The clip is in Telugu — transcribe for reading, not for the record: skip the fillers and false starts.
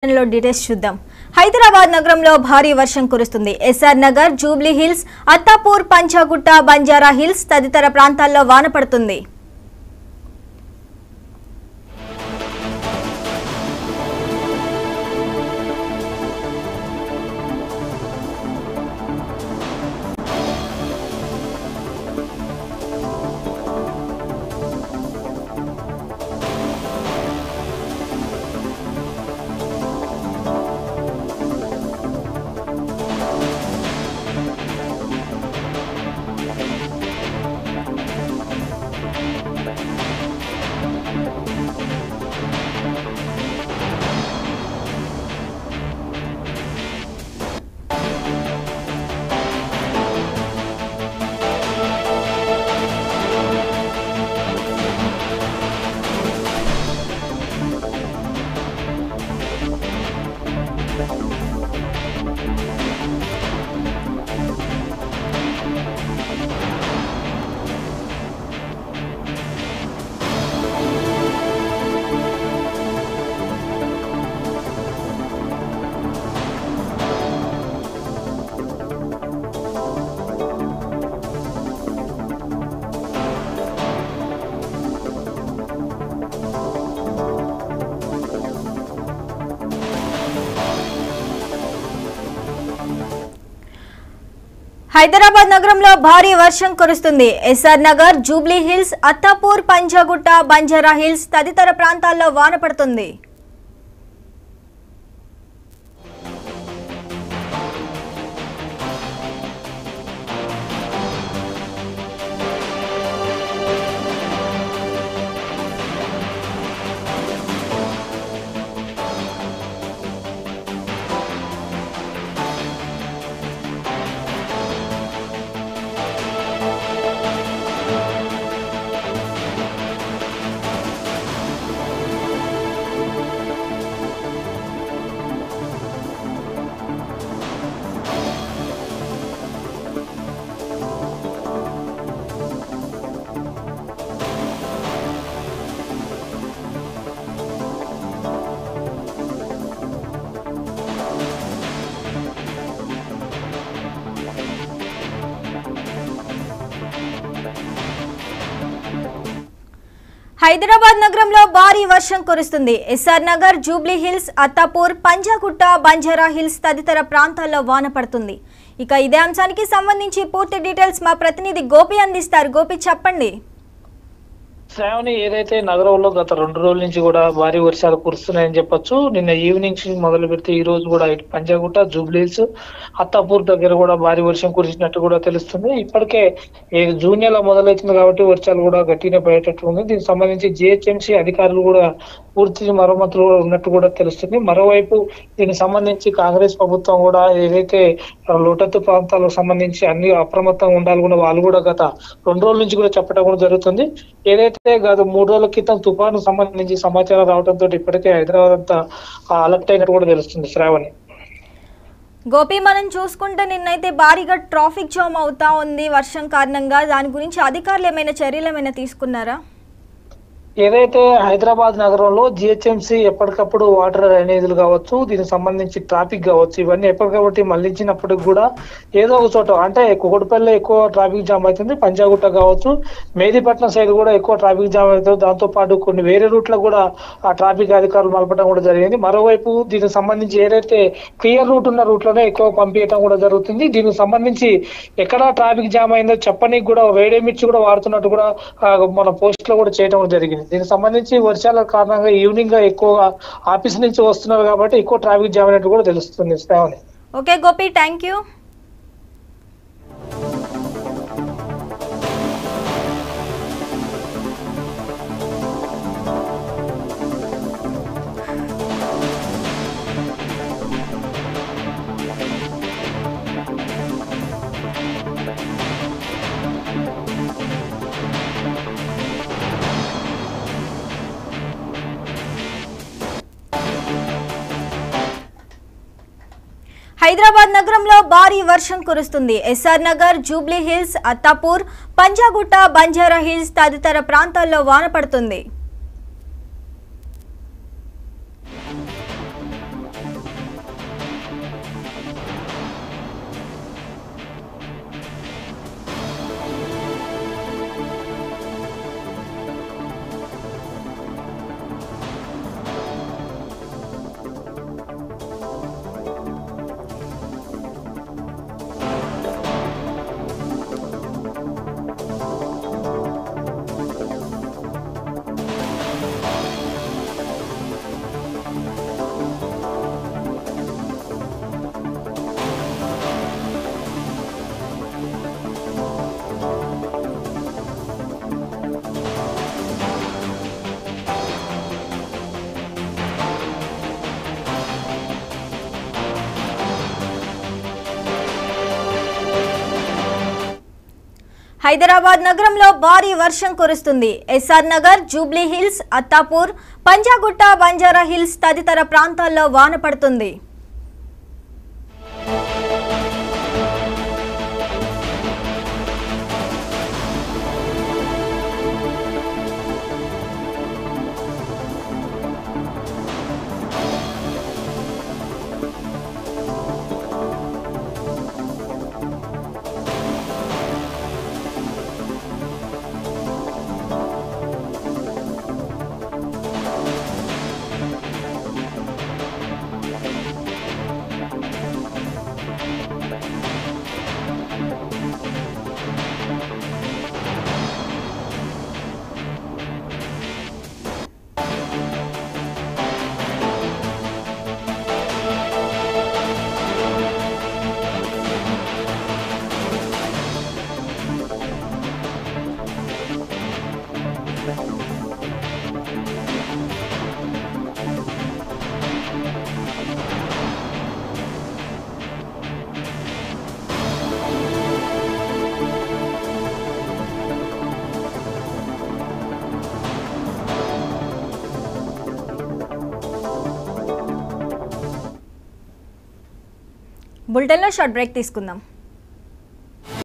డీటెయిల్స్ చూద్దాం. హైదరాబాద్ నగరంలో భారీ వర్షం కురుస్తుంది. ఎస్ఆర్ నగర్, జూబ్లీ హిల్స్, అత్తాపూర్, పంచాగుట్ట, బంజారా హిల్స్ తదితర ప్రాంతాల్లో వాన పడుతుంది. హైదరాబాద్ నగరంలో భారీ వర్షం కురుస్తుంది. ఎస్ఆర్ నగర్, జూబ్లీ హిల్స్, అత్తాపూర్, పంచాగుట్ట, బంజారా హిల్స్ తదితర ప్రాంతాల్లో వాన పడుతుంది. హైదరాబాద్ నగరంలో భారీ వర్షం కురుస్తుంది. ఎస్ఆర్ నగర్, జూబ్లీ హిల్స్, అత్తాపూర్, పంచాగుట్ట, బంజారా హిల్స్ తదితర ప్రాంతాల్లో వాన పడుతుంది. ఇక ఇదే అంశానికి సంబంధించి పూర్తి డీటెయిల్స్ మా ప్రతినిధి గోపి అందిస్తారు. గోపి, చెప్పండి. శ్రావణి, ఏదైతే నగరంలో గత 2 రోజుల నుంచి కూడా భారీ వర్షాలు కురుస్తున్నాయని చెప్పొచ్చు. నిన్న ఈవినింగ్ మొదలు పెడితే ఈ రోజు కూడా ఇటు పంజాగుట్ట, జూబ్లీస్, అత్తాపూర్ దగ్గర కూడా భారీ వర్షం కురిసినట్టు కూడా తెలుస్తుంది. ఇప్పటికే జూన్ నెల మొదలవుతుంది కాబట్టి వర్షాలు కూడా గట్టిగా పడేటట్టు ఉంది. దీనికి సంబంధించి జిహెచ్ఎంసీ అధికారులు కూడా పూర్తి మరమ్మతులు ఉన్నట్టు కూడా తెలుస్తుంది. మరోవైపు దీనికి సంబంధించి కాంగ్రెస్ ప్రభుత్వం కూడా ఏదైతే లోతట్టు ప్రాంతాలకు సంబంధించి అన్ని అప్రమత్తంగా ఉండాలి కూడా వాళ్ళు కూడా గత 2 రోజుల నుంచి కూడా చెప్పడం కూడా జరుగుతుంది. ఏదైతే గత 3 రోజుల క్రితం తుఫాను సంబంధించి సమాచారం రావడంతో ఇప్పటికే హైదరాబాద్ అంతా అలర్ట్ అయినట్టు కూడా తెలుస్తుంది. శ్రావణి, గోపి, మనం చూసుకుంటే నిన్నైతే భారీగా ట్రాఫిక్ జామ్ అవుతా ఉంది వర్షం కారణంగా. దాని గురించి అధికారులు ఏమైనా చర్యలు ఏమైనా తీసుకున్నారా? ఏదైతే హైదరాబాద్ నగరంలో జిహెచ్ఎంసీ ఎప్పటికప్పుడు వాటర్ డ్రైనేజీలు కావచ్చు, దీనికి సంబంధించి ట్రాఫిక్ కావచ్చు, ఇవన్నీ ఎప్పటికప్పుడు మళ్లించినప్పటికి కూడా ఏదో ఒక చోట అంటే కూకట్పల్లిలో ఎక్కువ ట్రాఫిక్ జామ్ అవుతుంది. పంజాగుట్ట కావచ్చు, మెహదీపట్నం సైడ్ కూడా ఎక్కువ ట్రాఫిక్ జామ్ అవుతుంది. దాంతో పాటు కొన్ని వేరే రూట్లో కూడా ఆ ట్రాఫిక్ అధికారులు మలపడం కూడా జరిగింది. మరోవైపు దీనికి సంబంధించి ఏదైతే క్లియర్ రూట్ ఉన్న రూట్లోనే ఎక్కువ పంపించడం కూడా జరుగుతుంది. దీనికి సంబంధించి ఎక్కడ ట్రాఫిక్ జామ్ అయిందో చెప్పనీకి కూడా వేడేమిర్చి కూడా వాడుతున్నట్టు కూడా మన పోస్ట్ లో కూడా చేయడం కూడా జరిగింది. దీనికి సంబంధించి వర్షాల కారణంగా ఈవినింగ్ గా ఎక్కువగా ఆఫీస్ నుంచి వస్తున్నారు కాబట్టి ఎక్కువ ట్రాఫిక్ జామ్ అయినట్టు కూడా తెలుస్తుంది. Okay Gopi, thank you. Hyderabad నగరంలో భారీ వర్షం కురుస్తుంది. ఎస్ఆర్ నగర్, జూబ్లీ హిల్స్, అత్తాపూర్, పంజాగుట్ట, బంజారా హిల్స్ తదితర ప్రాంతాల్లో వాన పడుతుంది. హైదరాబాద్ నగరంలో భారీ వర్షం కురుస్తుంది. ఎస్ఆర్ నగర్, జూబ్లీ హిల్స్, అత్తాపూర్, పంజాగుట్ట, బంజారా హిల్స్ తదితర ప్రాంతాల్లో వాన పడుతుంది. బులెటిన్లో షార్ట్ బ్రేక్ తీసుకుందాం.